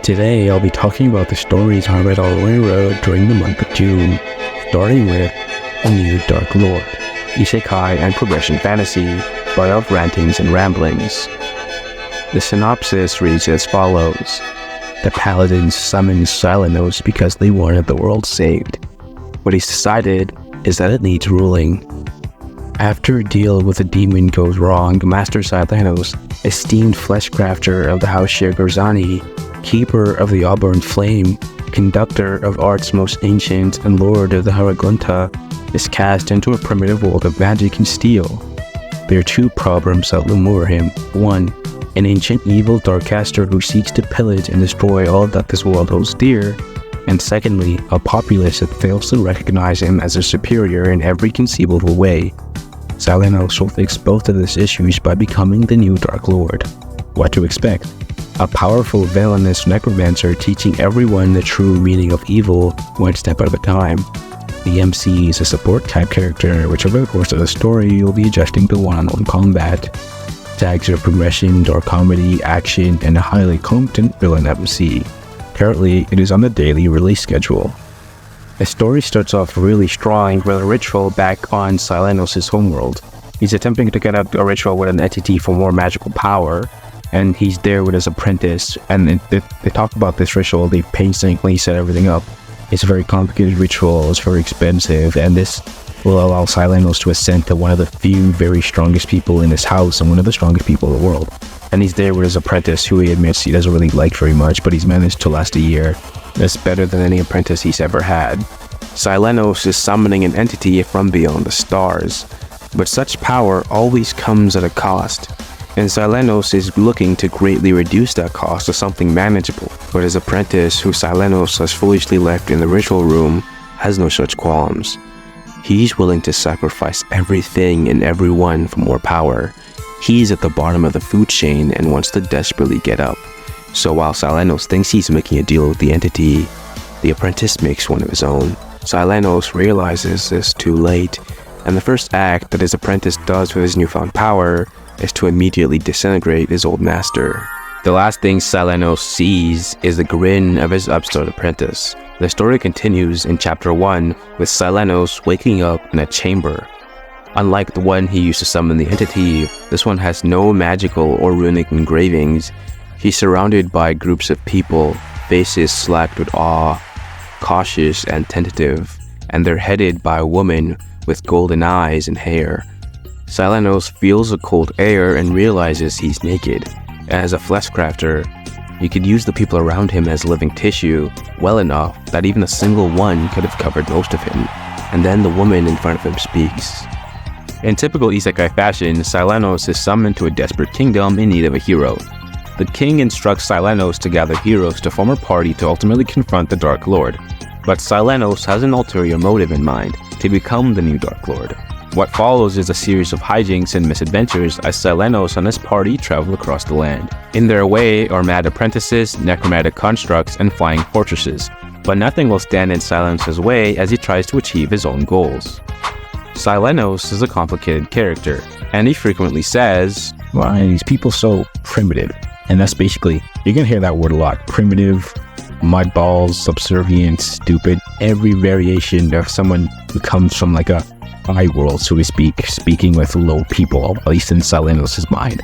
Today I'll be talking about the stories I read all the way around during the month of June, starting with A New Dark Lord, Isekai and Progression Fantasy by Rantings and Ramblings. The synopsis reads as follows. The paladins summoned Silenos because they wanted the world saved. What he's decided is that it needs ruling. After a deal with a demon goes wrong, Master Silenos, esteemed fleshcrafter of the House Shirgarzani, keeper of the Auburn Flame, conductor of art's most ancient, and lord of the Haragunta, is cast into a primitive world of magic and steel. There are two problems that lure him. One, an ancient evil darkcaster who seeks to pillage and destroy all that this world holds dear, and secondly, a populace that fails to recognize him as a superior in every conceivable way. Silenos will fix both of these issues by becoming the new Dark Lord. What to expect? A powerful villainous necromancer teaching everyone the true meaning of evil one step at a time. The MC is a support type character which over the course of the story you'll be adjusting to one-on-one combat. Tags are progression, dark comedy, action, and a highly competent villain MC. Currently, it is on the daily release schedule. The story starts off really strong with a ritual back on Silenos' homeworld. He's attempting to get up a ritual with an entity for more magical power, and he's there with his apprentice, and they talk about this ritual. They painstakingly set everything up. It's a very complicated ritual, it's very expensive, and this will allow Silenos to ascend to one of the few very strongest people in his house and one of the strongest people in the world. And he's there with his apprentice, who he admits he doesn't really like very much, but he's managed to last a year. That's better than any apprentice he's ever had. Silenos is summoning an entity from beyond the stars, but such power always comes at a cost. And Silenos is looking to greatly reduce that cost to something manageable, but his apprentice, who Silenos has foolishly left in the ritual room, has no such qualms. He's willing to sacrifice everything and everyone for more power. He's at the bottom of the food chain and wants to desperately get up. So while Silenos thinks he's making a deal with the entity, the apprentice makes one of his own. Silenos realizes this too late, and the first act that his apprentice does with his newfound power is to immediately disintegrate his old master. The last thing Silenos sees is the grin of his upstart apprentice. The story continues in Chapter 1 with Silenos waking up in a chamber. Unlike the one he used to summon the entity, this one has no magical or runic engravings. He's surrounded by groups of people, faces slacked with awe, cautious and tentative, and they're headed by a woman with golden eyes and hair. Silenos feels the cold air and realizes he's naked. As a fleshcrafter, he could use the people around him as living tissue well enough that even a single one could have covered most of him, and then the woman in front of him speaks. In typical Isekai fashion, Silenos is summoned to a desperate kingdom in need of a hero. The king instructs Silenos to gather heroes to form a party to ultimately confront the Dark Lord, but Silenos has an ulterior motive in mind, to become the new Dark Lord. What follows is a series of hijinks and misadventures as Silenos and his party travel across the land. In their way are mad apprentices, necromantic constructs, and flying fortresses, but nothing will stand in Silenos' way as he tries to achieve his own goals. Silenos is a complicated character, and he frequently says, "Why are these people so primitive?" And that's basically, you're gonna hear that word a lot. Primitive, mudballs, subservient, stupid, every variation of someone who comes from like a high world, so to speak, speaking with low people, at least in Silenos' mind.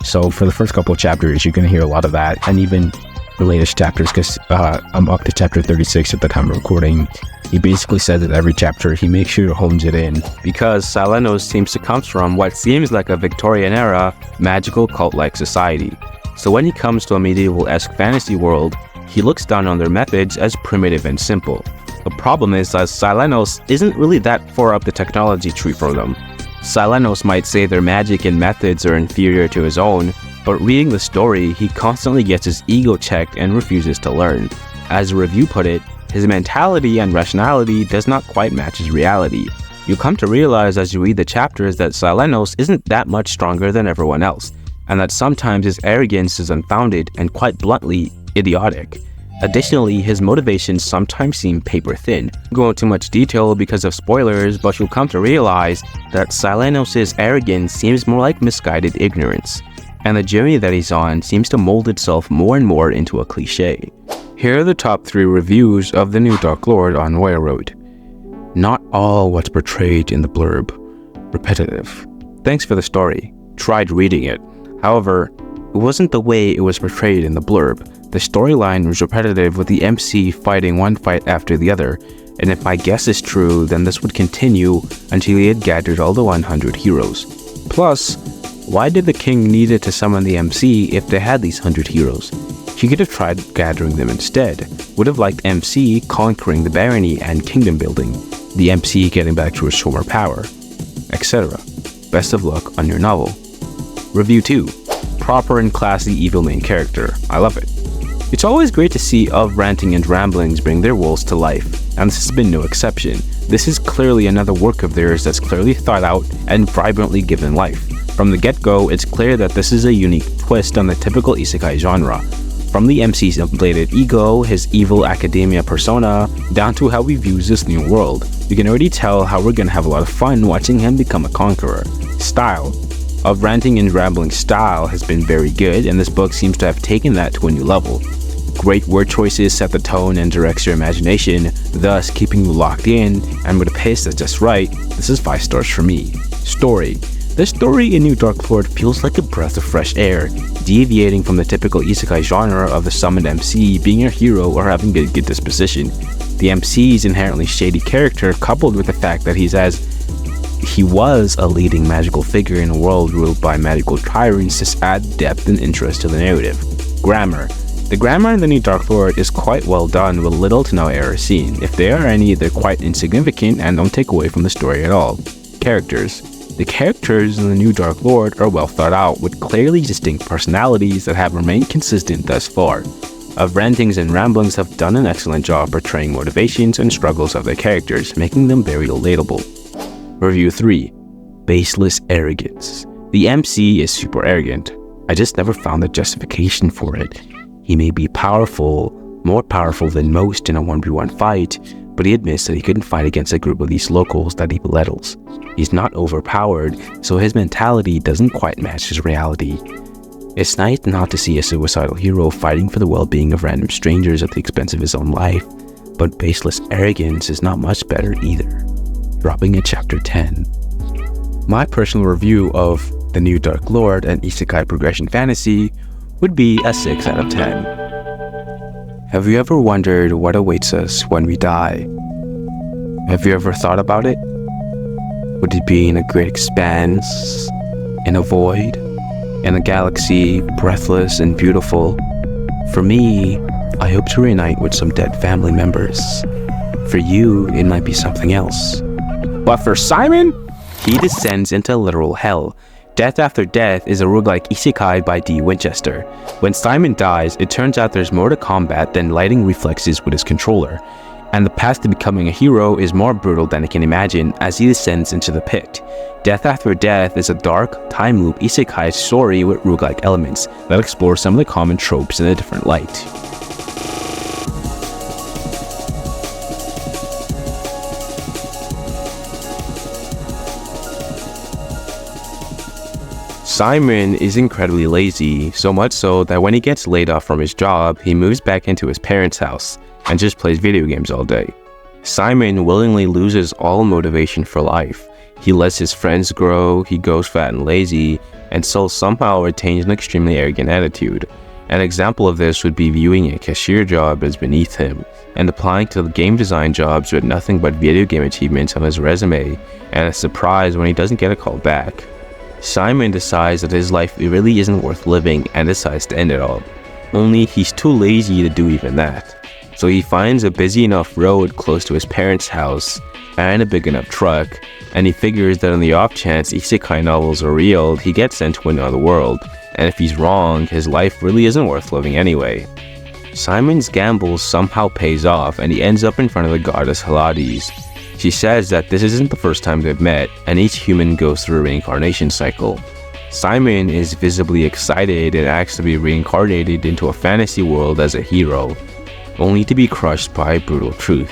So for the first couple of chapters, you're going to hear a lot of that, and even the latest chapters, because I'm up to chapter 36 at the time of recording. He basically says that every chapter he makes sure to hones it in, because Silenos seems to come from what seems like a Victorian-era magical cult-like society. So when he comes to a medieval-esque fantasy world, he looks down on their methods as primitive and simple. The problem is that Silenos isn't really that far up the technology tree for them. Silenos might say their magic and methods are inferior to his own, but reading the story, he constantly gets his ego checked and refuses to learn. As a review put it, his mentality and rationality does not quite match his reality. You'll come to realize as you read the chapters that Silenos isn't that much stronger than everyone else, and that sometimes his arrogance is unfounded and quite bluntly idiotic. Additionally, his motivations sometimes seem paper thin. I won't go into much detail because of spoilers, but you'll come to realize that Silenos' arrogance seems more like misguided ignorance. and the journey that he's on seems to mold itself more and more into a cliché. Here are the top 3 reviews of the new Dark Lord on Railroad. Not all what's portrayed in the blurb. Repetitive. Thanks for the story. Tried reading it. However, it wasn't the way it was portrayed in the blurb. The storyline was repetitive with the MC fighting one fight after the other, and if my guess is true, then this would continue until he had gathered all the 100 heroes. Plus, why did the king needed to summon the MC if they had these 100 heroes? He could have tried gathering them instead. Would have liked MC conquering the barony and kingdom building, the MC getting back to his former power, etc. Best of luck on your novel. Review 2. Proper and classy evil main character. I love it. It's always great to see Of Ranting and Ramblings bring their worlds to life, and this has been no exception. This is clearly another work of theirs that's clearly thought out and vibrantly given life. From the get-go, it's clear that this is a unique twist on the typical isekai genre. From the MC's inflated ego, his evil academia persona, down to how he views this new world, you can already tell how we're gonna have a lot of fun watching him become a conqueror. Style. Of Ranting and Rambling's style has been very good, and this book seems to have taken that to a new level. Great word choices set the tone and directs your imagination, thus keeping you locked in, and with a pace that's just right, this is 5 stars for me. Story. The story in New Dark Lord feels like a breath of fresh air, deviating from the typical isekai genre of the summoned MC being a hero or having a good disposition. The MC's inherently shady character, coupled with the fact that he was a leading magical figure in a world ruled by magical tyrants, just add depth and interest to the narrative. Grammar. The grammar in the New Dark Lord is quite well done with little to no error seen. If there are any, they're quite insignificant and don't take away from the story at all. Characters. The characters in the New Dark Lord are well thought out, with clearly distinct personalities that have remained consistent thus far. Of Rantings and Ramblings have done an excellent job portraying motivations and struggles of their characters, making them very relatable. Review 3. Baseless arrogance. The MC is super arrogant. I just never found the justification for it. He may be powerful, more powerful than most in a 1v1 fight, but he admits that he couldn't fight against a group of these locals that he belittles. He's not overpowered, so his mentality doesn't quite match his reality. It's nice not to see a suicidal hero fighting for the well-being of random strangers at the expense of his own life, but baseless arrogance is not much better either. Dropping at chapter 10. My personal review of The New Dark Lord and Isekai Progression Fantasy would be a 6 out of 10. Have you ever wondered what awaits us when we die? Have you ever thought about it? Would it be in a great expanse, in a void, in a galaxy breathless and beautiful? For me, I hope to reunite with some dead family members. For you, it might be something else. But for Simon, he descends into literal hell. Death After Death is a roguelike isekai by DWinchester. When Simon dies, it turns out there's more to combat than lighting reflexes with his controller, and the path to becoming a hero is more brutal than he can imagine as he descends into the pit. Death After Death is a dark, time loop isekai story with roguelike elements that explore some of the common tropes in a different light. Simon is incredibly lazy, so much so that when he gets laid off from his job, he moves back into his parents' house and just plays video games all day. Simon willingly loses all motivation for life. He lets his friends grow, he goes fat and lazy, and so somehow retains an extremely arrogant attitude. An example of this would be viewing a cashier job as beneath him, and applying to game design jobs with nothing but video game achievements on his resume, and a surprise when he doesn't get a call back. Simon decides that his life really isn't worth living and decides to end it all. Only he's too lazy to do even that. So he finds a busy enough road close to his parents' house and a big enough truck, and he figures that on the off chance isekai novels are real, he gets sent to another world, and if he's wrong, his life really isn't worth living anyway. Simon's gamble somehow pays off, and he ends up in front of the goddess Hades. She says that this isn't the first time they've met, and each human goes through a reincarnation cycle. Simon is visibly excited and asks to be reincarnated into a fantasy world as a hero, only to be crushed by brutal truth.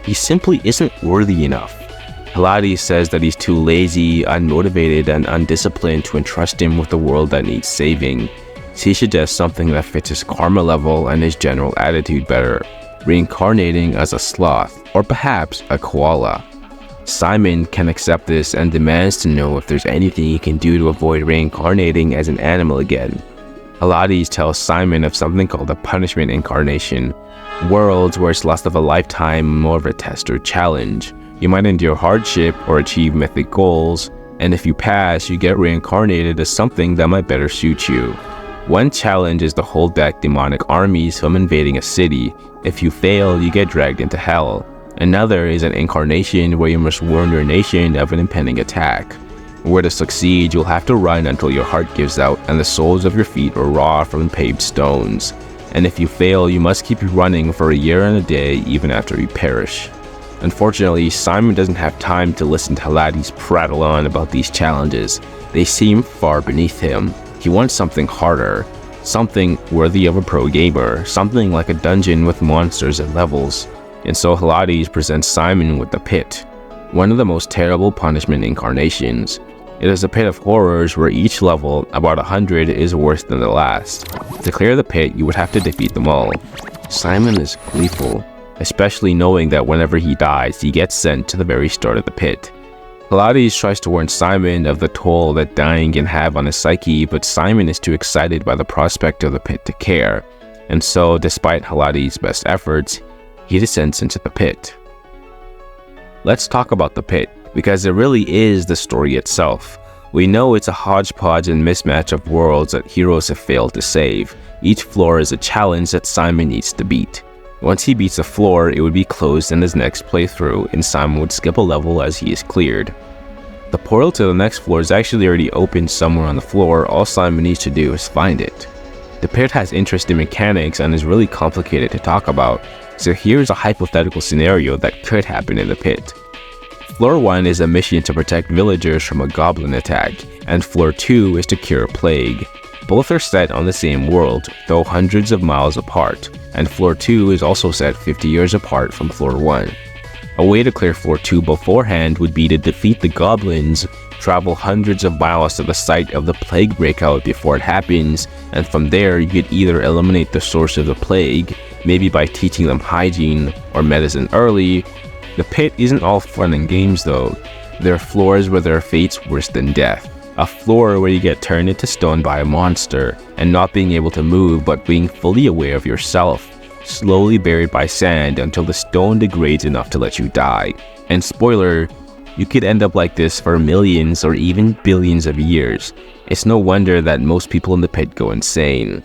He simply isn't worthy enough. Pilates says that he's too lazy, unmotivated, and undisciplined to entrust him with a world that needs saving. He suggests something that fits his karma level and his general attitude better, reincarnating as a sloth, or perhaps a koala. Simon can accept this and demands to know if there's anything he can do to avoid reincarnating as an animal again. Pilates tells Simon of something called a punishment incarnation, worlds where it's less of a lifetime, more of a test or challenge. You might endure hardship or achieve mythic goals, and if you pass, you get reincarnated as something that might better suit you. One challenge is to hold back demonic armies from invading a city. If you fail, you get dragged into hell. Another is an incarnation where you must warn your nation of an impending attack. Where to succeed, you'll have to run until your heart gives out and the soles of your feet are raw from paved stones. And if you fail, you must keep running for a year and a day even after you perish. Unfortunately, Simon doesn't have time to listen to Pilates prattle on about these challenges. They seem far beneath him. He wants something harder, something worthy of a pro gamer, something like a dungeon with monsters and levels. And so Pilates presents Simon with the pit, one of the most terrible punishment incarnations. It is a pit of horrors where each level, about 100, is worse than the last. To clear the pit, you would have to defeat them all. Simon is gleeful, especially knowing that whenever he dies, he gets sent to the very start of the pit. Pilates tries to warn Simon of the toll that dying can have on his psyche, but Simon is too excited by the prospect of the pit to care, and so, despite Pilates' best efforts, he descends into the pit. Let's talk about the pit, because it really is the story itself. We know it's a hodgepodge and mismatch of worlds that heroes have failed to save. Each floor is a challenge that Simon needs to beat. Once he beats a floor, it would be closed in his next playthrough, and Simon would skip a level as he is cleared. The portal to the next floor is actually already open somewhere on the floor. All Simon needs to do is find it. The pit has interesting mechanics and is really complicated to talk about, so here's a hypothetical scenario that could happen in the pit. Floor 1 is a mission to protect villagers from a goblin attack, and Floor 2 is to cure a plague. Both are set on the same world, though hundreds of miles apart, and Floor 2 is also set 50 years apart from Floor 1. A way to clear Floor 2 beforehand would be to defeat the goblins, travel hundreds of miles to the site of the plague breakout before it happens, and from there you could either eliminate the source of the plague, maybe by teaching them hygiene or medicine early. The pit isn't all fun and games though. There are floors where there are fates worse than death. A floor where you get turned into stone by a monster, and not being able to move but being fully aware of yourself, slowly buried by sand until the stone degrades enough to let you die. And spoiler, you could end up like this for millions or even billions of years. It's no wonder that most people in the pit go insane.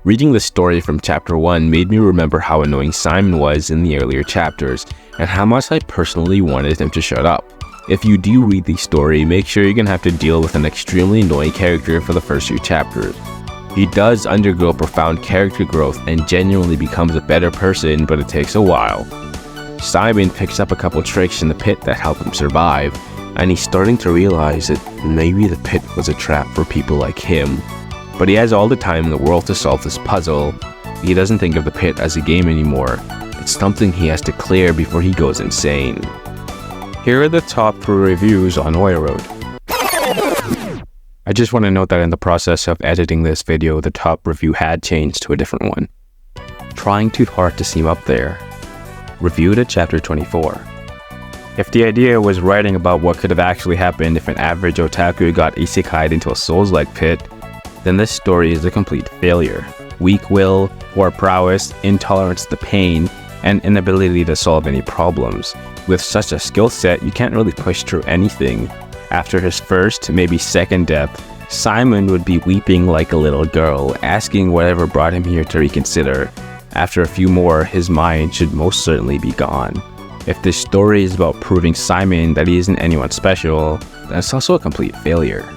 Reading the story from chapter 1 made me remember how annoying Simon was in the earlier chapters, and how much I personally wanted him to shut up. If you do read the story, make sure you're gonna have to deal with an extremely annoying character for the first few chapters. He does undergo profound character growth and genuinely becomes a better person, but it takes a while. Simon picks up a couple tricks in the pit that help him survive, and he's starting to realize that maybe the pit was a trap for people like him. But he has all the time in the world to solve this puzzle. He doesn't think of the pit as a game anymore. It's something he has to clear before he goes insane. Here are the top 3 reviews on Road. I just want to note that in the process of editing this video, the top review had changed to a different one. Trying too hard to seem up there. Reviewed at chapter 24. If the idea was writing about what could have actually happened if an average otaku got isekai'd into a Souls-like pit, then this story is a complete failure. Weak will, poor prowess, intolerance to pain, and inability to solve any problems. With such a skill set, you can't really push through anything. After his first, maybe second death, Simon would be weeping like a little girl, asking whatever brought him here to reconsider. After a few more, his mind should most certainly be gone. If this story is about proving Simon that he isn't anyone special, then it's also a complete failure.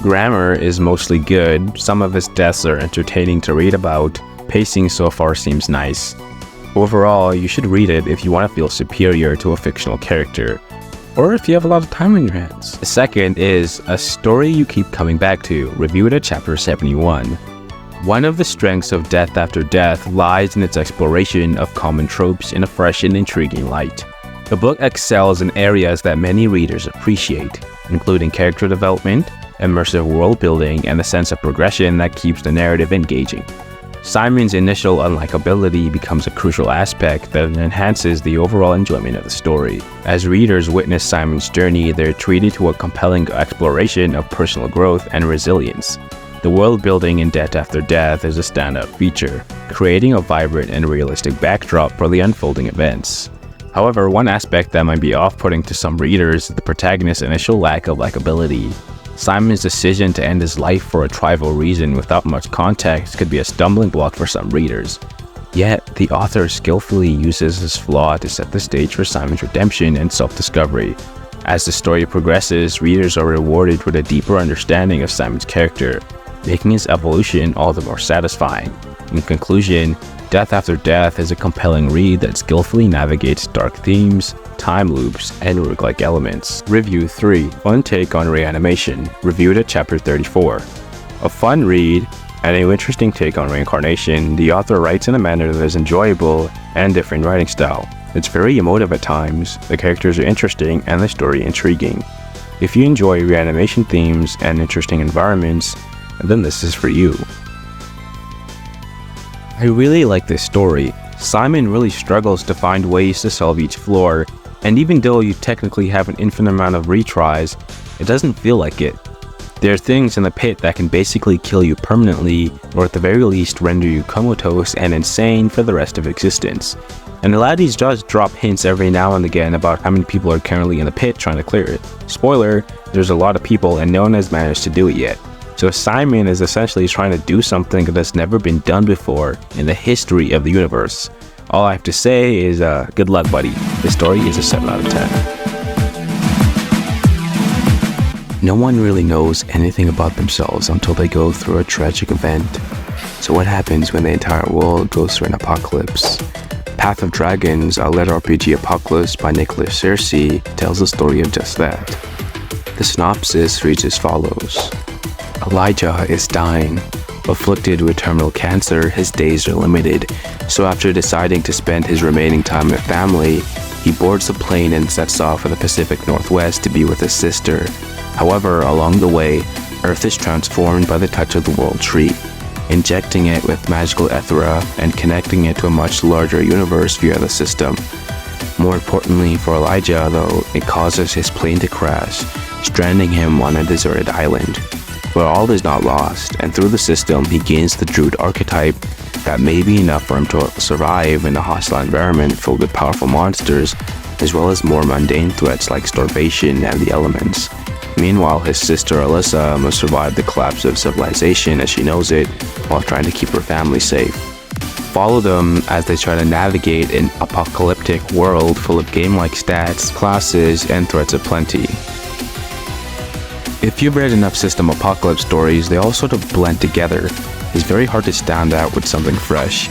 Grammar is mostly good, some of his deaths are entertaining to read about, pacing so far seems nice. Overall, you should read it if you want to feel superior to a fictional character, or if you have a lot of time on your hands. The second is A Story You Keep Coming Back To, reviewed at chapter 71. One of the strengths of Death After Death lies in its exploration of common tropes in a fresh and intriguing light. The book excels in areas that many readers appreciate, including character development, immersive world building, and a sense of progression that keeps the narrative engaging. Simon's initial unlikability becomes a crucial aspect that enhances the overall enjoyment of the story. As readers witness Simon's journey, they're treated to a compelling exploration of personal growth and resilience. The world building in Death After Death is a standout feature, creating a vibrant and realistic backdrop for the unfolding events. However, one aspect that might be off-putting to some readers is the protagonist's initial lack of likability. Simon's decision to end his life for a trivial reason without much context could be a stumbling block for some readers. Yet, the author skillfully uses this flaw to set the stage for Simon's redemption and self-discovery. As the story progresses, readers are rewarded with a deeper understanding of Simon's character, making his evolution all the more satisfying. In conclusion, Death After Death is a compelling read that skillfully navigates dark themes, time loops, and roguelike elements. Review 3. Fun take on reanimation, reviewed at chapter 34. A fun read and an interesting take on reincarnation, the author writes in a manner that is enjoyable and different writing style. It's very emotive at times, the characters are interesting, and the story intriguing. If you enjoy reanimation themes and interesting environments, then this is for you. I really like this story. Simon really struggles to find ways to solve each floor, and even though you technically have an infinite amount of retries, it doesn't feel like it. There are things in the pit that can basically kill you permanently, or at the very least render you comatose and insane for the rest of existence. And a lot of these does drop hints every now and again about how many people are currently in the pit trying to clear it. Spoiler, there's a lot of people and no one has managed to do it yet. So Simon is essentially trying to do something that has never been done before in the history of the universe. All I have to say is, good luck, buddy. This story is a 7 out of 10. No one really knows anything about themselves until they go through a tragic event. So what happens when the entire world goes through an apocalypse? Path of Dragons, a letter RPG apocalypse by nrsearcy, tells the story of just that. The synopsis reads as follows. Elijah is dying. Afflicted with terminal cancer, his days are limited, so after deciding to spend his remaining time with family, he boards a plane and sets off for the Pacific Northwest to be with his sister. However, along the way, Earth is transformed by the touch of the World Tree, injecting it with magical ethera and connecting it to a much larger universe via the system. More importantly for Elijah, though, it causes his plane to crash, stranding him on a deserted island. But all is not lost, and through the system he gains the druid archetype that may be enough for him to survive in a hostile environment filled with powerful monsters, as well as more mundane threats like starvation and the elements. Meanwhile, his sister Alyssa must survive the collapse of civilization as she knows it, while trying to keep her family safe. Follow them as they try to navigate an apocalyptic world full of game-like stats, classes, and threats aplenty. If you've read enough system apocalypse stories, they all sort of blend together. It's very hard to stand out with something fresh,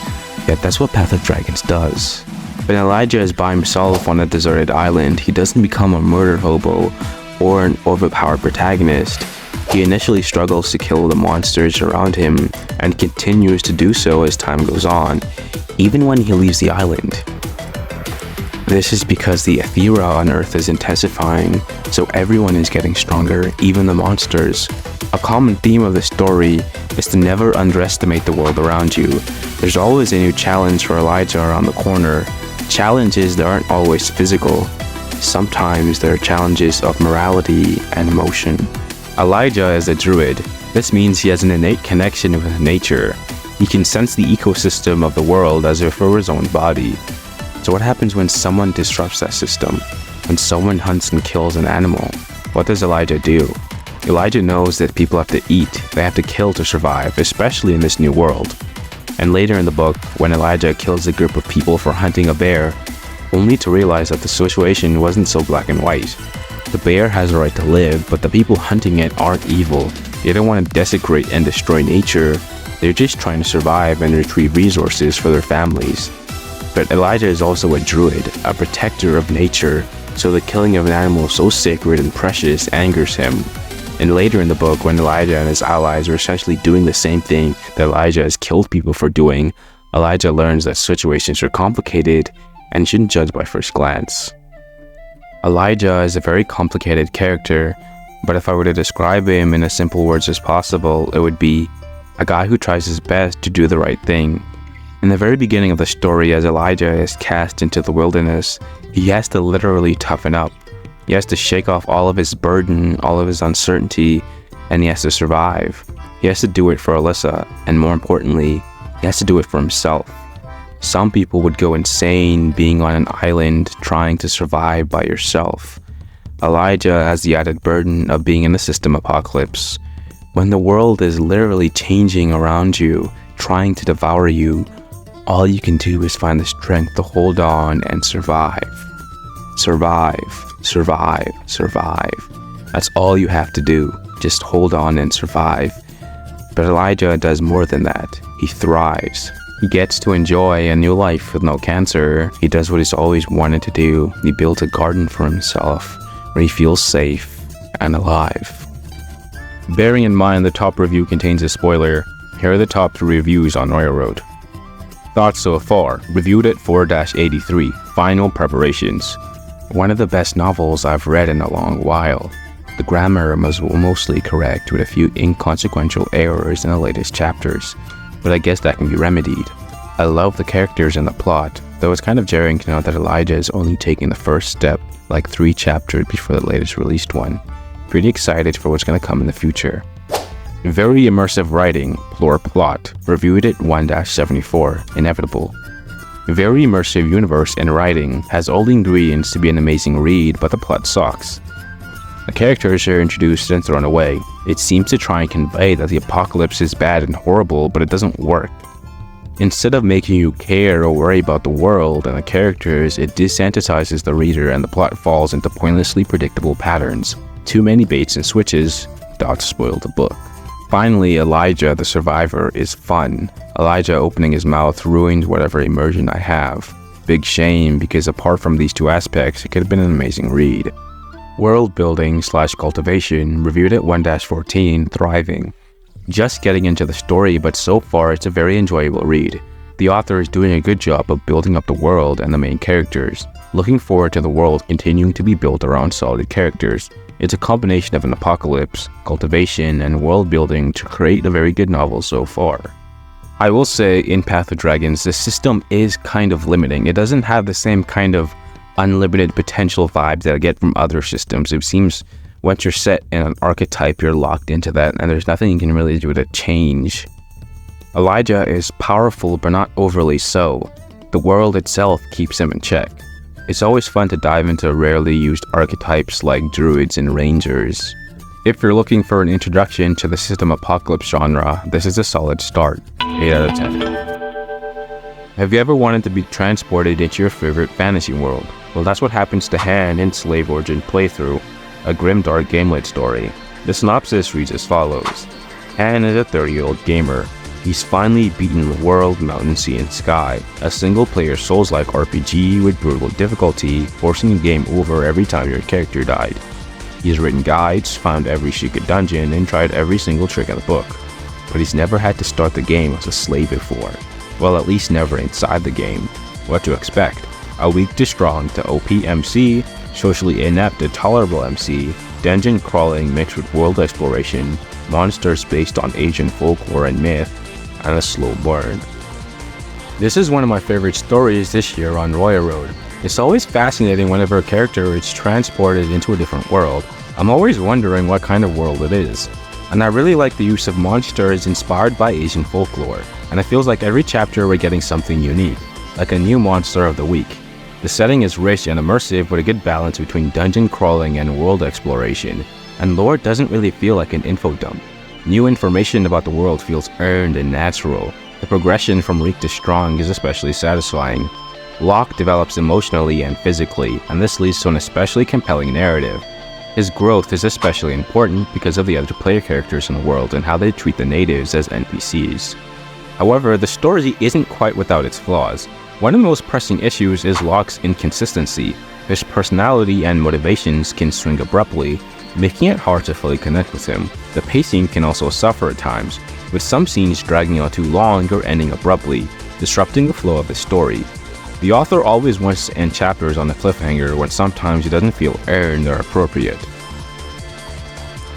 yet that's what Path of Dragons does. When Elijah is by himself on a deserted island, he doesn't become a murder hobo or an overpowered protagonist. He initially struggles to kill the monsters around him and continues to do so as time goes on, even when he leaves the island. This is because the ethera on Earth is intensifying, so everyone is getting stronger, even the monsters. A common theme of the story is to never underestimate the world around you. There's always a new challenge for Elijah around the corner. Challenges that aren't always physical. Sometimes there are challenges of morality and emotion. Elijah is a druid. This means he has an innate connection with nature. He can sense the ecosystem of the world as if it were his own body. So what happens when someone disrupts that system? When someone hunts and kills an animal? What does Elijah do? Elijah knows that people have to eat, they have to kill to survive, especially in this new world. And later in the book, when Elijah kills a group of people for hunting a bear, only to realize that the situation wasn't so black and white. The bear has a right to live, but the people hunting it aren't evil. They don't want to desecrate and destroy nature, they're just trying to survive and retrieve resources for their families. But Elijah is also a druid, a protector of nature, so the killing of an animal so sacred and precious angers him. And later in the book, when Elijah and his allies are essentially doing the same thing that Elijah has killed people for doing, Elijah learns that situations are complicated and shouldn't judge by first glance. Elijah is a very complicated character, but if I were to describe him in as simple words as possible, it would be a guy who tries his best to do the right thing. In the very beginning of the story, as Elijah is cast into the wilderness, he has to literally toughen up. He has to shake off all of his burden, all of his uncertainty, and he has to survive. He has to do it for Alyssa, and more importantly, he has to do it for himself. Some people would go insane being on an island trying to survive by yourself. Elijah has the added burden of being in a system apocalypse. When the world is literally changing around you, trying to devour you, all you can do is find the strength to hold on and survive. Survive, survive, survive. That's all you have to do. Just hold on and survive. But Elijah does more than that. He thrives. He gets to enjoy a new life with no cancer. He does what he's always wanted to do. He builds a garden for himself where he feels safe and alive. Bearing in mind the top review contains a spoiler, here are the top 3 reviews on Railroad. Thoughts so far, reviewed at 4-83, final preparations. One of the best novels I've read in a long while. The grammar was mostly correct with a few inconsequential errors in the latest chapters, but I guess that can be remedied. I love the characters and the plot, though it's kind of jarring to know that Elijah is only taking the first step like 3 chapters before the latest released one. Pretty excited for what's going to come in the future. Very immersive writing, poor plot, reviewed at 1-74, inevitable. Very immersive universe and writing, has all the ingredients to be an amazing read, but the plot sucks. The characters are introduced and thrown away. It seems to try and convey that the apocalypse is bad and horrible, but it doesn't work. Instead of making you care or worry about the world and the characters, it desensitizes the reader and the plot falls into pointlessly predictable patterns. Too many baits and switches, spoil the book. Finally, Elijah the survivor is fun. Elijah opening his mouth ruined whatever immersion I have. Big shame, because apart from these 2 aspects, it could have been an amazing read. World building / cultivation, reviewed at 1-14, thriving. Just getting into the story, but so far it's a very enjoyable read. The author is doing a good job of building up the world and the main characters. Looking forward to the world continuing to be built around solid characters. It's a combination of an apocalypse, cultivation, and world building to create a very good novel so far. I will say, in Path of Dragons, the system is kind of limiting. It doesn't have the same kind of unlimited potential vibes that I get from other systems. It seems once you're set in an archetype, you're locked into that, and there's nothing you can really do to change. Elijah is powerful, but not overly so. The world itself keeps him in check. It's always fun to dive into rarely used archetypes like druids and rangers. If you're looking for an introduction to the system apocalypse genre, this is a solid start. 8 out of 10. Have you ever wanted to be transported into your favorite fantasy world? Well, that's what happens to Han in Slave Origin playthrough, a Grimdark Gamelit story. The synopsis reads as follows. Han is a 30-year-old gamer. He's finally beaten the world, mountain, sea, and sky, a single-player Souls-like RPG with brutal difficulty, forcing the game over every time your character died. He's written guides, found every secret dungeon, and tried every single trick in the book. But he's never had to start the game as a slave before. Well, at least never inside the game. What to expect? A weak to strong to OP MC, socially inept to tolerable MC, dungeon crawling mixed with world exploration, monsters based on Asian folklore and myth, and a slow burn. This is one of my favorite stories this year on Railroad. It's always fascinating whenever a character is transported into a different world. I'm always wondering what kind of world it is. And I really like the use of monsters inspired by Asian folklore, and it feels like every chapter we're getting something unique, like a new monster of the week. The setting is rich and immersive with a good balance between dungeon crawling and world exploration, and lore doesn't really feel like an info dump. New information about the world feels earned and natural. The progression from weak to strong is especially satisfying. Locke develops emotionally and physically, and this leads to an especially compelling narrative. His growth is especially important because of the other player characters in the world and how they treat the natives as NPCs. However, the story isn't quite without its flaws. One of the most pressing issues is Locke's inconsistency. His personality and motivations can swing abruptly, making it hard to fully connect with him. The pacing can also suffer at times, with some scenes dragging on too long or ending abruptly, disrupting the flow of the story. The author always wants to end chapters on a cliffhanger when sometimes it doesn't feel earned or appropriate.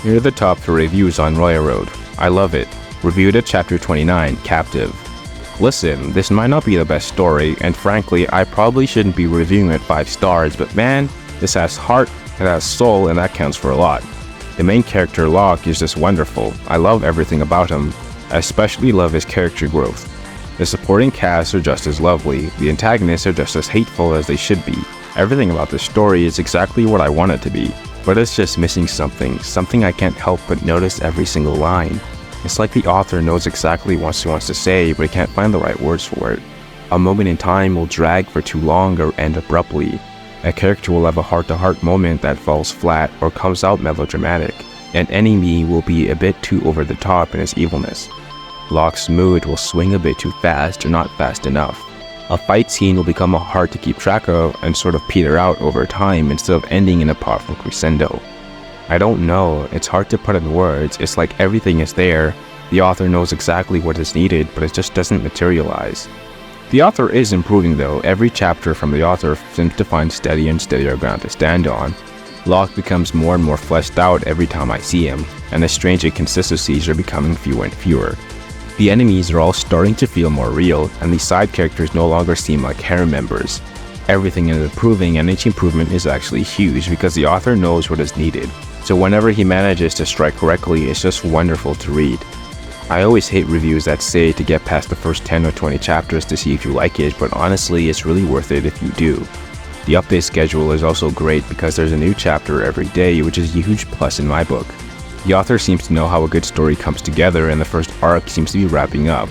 Here are the top 3 reviews on Royal Road. I love it. Reviewed at Chapter 29, Captive. Listen, this might not be the best story, and frankly, I probably shouldn't be reviewing it 5 stars, but man, this has heart, it has soul, and that counts for a lot. The main character, Locke, is just wonderful. I love everything about him. I especially love his character growth. The supporting cast are just as lovely. The antagonists are just as hateful as they should be. Everything about this story is exactly what I want it to be, but it's just missing something I can't help but notice every single line. It's like the author knows exactly what he wants to say, but he can't find the right words for it. A moment in time will drag for too long or end abruptly. A character will have a heart-to-heart moment that falls flat or comes out melodramatic. An enemy will be a bit too over the top in his evilness. Locke's mood will swing a bit too fast or not fast enough. A fight scene will become hard to keep track of and sort of peter out over time instead of ending in a powerful crescendo. I don't know, it's hard to put in words. It's like everything is there, the author knows exactly what is needed, but it just doesn't materialize. The author is improving though. Every chapter from the author seems to find steadier and steadier ground to stand on. Locke becomes more and more fleshed out every time I see him, and the strange inconsistencies are becoming fewer and fewer. The enemies are all starting to feel more real, and the side characters no longer seem like harem members. Everything is improving, and each improvement is actually huge because the author knows what is needed. So whenever he manages to strike correctly, it's just wonderful to read. I always hate reviews that say to get past the first 10 or 20 chapters to see if you like it, but honestly, it's really worth it if you do. The update schedule is also great because there's a new chapter every day, which is a huge plus in my book. The author seems to know how a good story comes together, and the first arc seems to be wrapping up.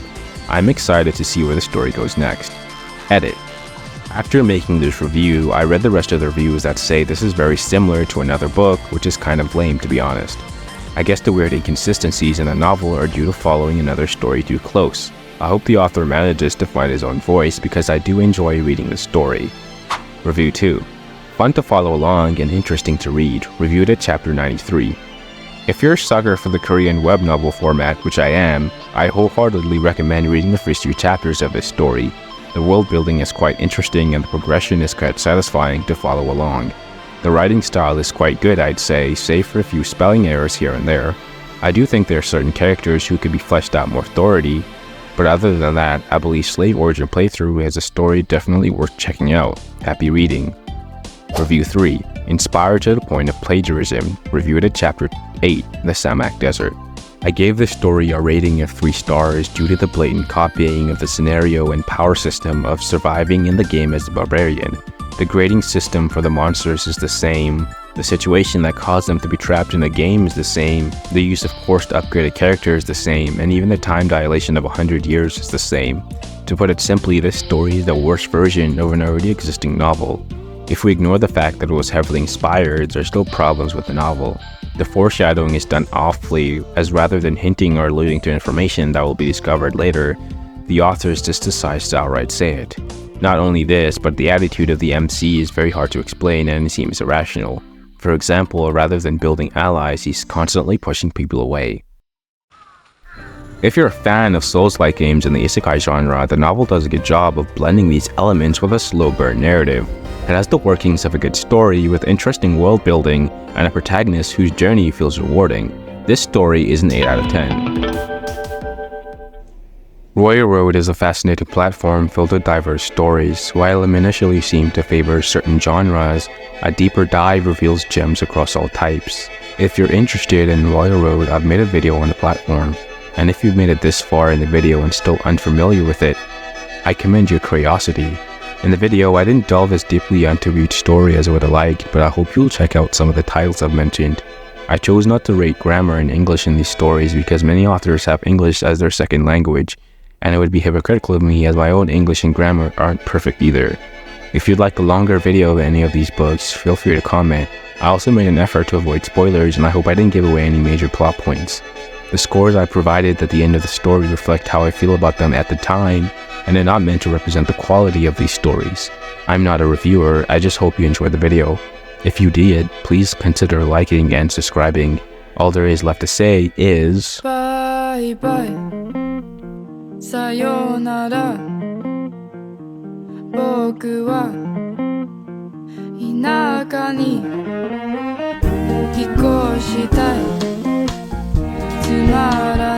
I'm excited to see where the story goes next. Edit. After making this review, I read the rest of the reviews that say this is very similar to another book, which is kind of lame to be honest. I guess the weird inconsistencies in the novel are due to following another story too close. I hope the author manages to find his own voice because I do enjoy reading the story. Review 2. Fun to follow along and interesting to read, reviewed at Chapter 93. If you're a sucker for the Korean web novel format, which I am, I wholeheartedly recommend reading the first 2 chapters of this story. The world building is quite interesting and the progression is quite satisfying to follow along. The writing style is quite good, I'd say, save for a few spelling errors here and there. I do think there are certain characters who could be fleshed out more thoroughly, but other than that, I believe Slave Origin Playthrough is a story definitely worth checking out. Happy reading. Review 3. Inspired to the point of plagiarism, reviewed at Chapter 8, The Samak Desert. I gave this story a rating of 3 stars due to the blatant copying of the scenario and power system of surviving in the game as a barbarian. The grading system for the monsters is the same, the situation that caused them to be trapped in the game is the same, the use of forced upgraded characters is the same, and even the time dilation of 100 years is the same. To put it simply, this story is the worst version of an already existing novel. If we ignore the fact that it was heavily inspired, there are still problems with the novel. The foreshadowing is done awfully, as rather than hinting or alluding to information that will be discovered later, the authors just decides to outright say it. Not only this, but the attitude of the MC is very hard to explain and it seems irrational. For example, rather than building allies, he's constantly pushing people away. If you're a fan of Souls-like games in the Isekai genre, the novel does a good job of blending these elements with a slow burn narrative. It has the workings of a good story with interesting world building and a protagonist whose journey feels rewarding. This story is an 8 out of 10. Royal Road is a fascinating platform filled with diverse stories. While it initially seemed to favor certain genres, a deeper dive reveals gems across all types. If you're interested in Royal Road, I've made a video on the platform. And if you've made it this far in the video and still unfamiliar with it, I commend your curiosity. In the video, I didn't delve as deeply into each story as I would have liked, but I hope you'll check out some of the titles I've mentioned. I chose not to rate grammar and English in these stories because many authors have English as their second language, and it would be hypocritical of me as my own English and grammar aren't perfect either. If you'd like a longer video of any of these books, feel free to comment. I also made an effort to avoid spoilers, and I hope I didn't give away any major plot points. The scores I provided at the end of the story reflect how I feel about them at the time, and they're not meant to represent the quality of these stories. I'm not a reviewer, I just hope you enjoyed the video. If you did, please consider liking and subscribing. All there is left to say is Bye bye さようなら僕は田舎に引っ越したいつまらない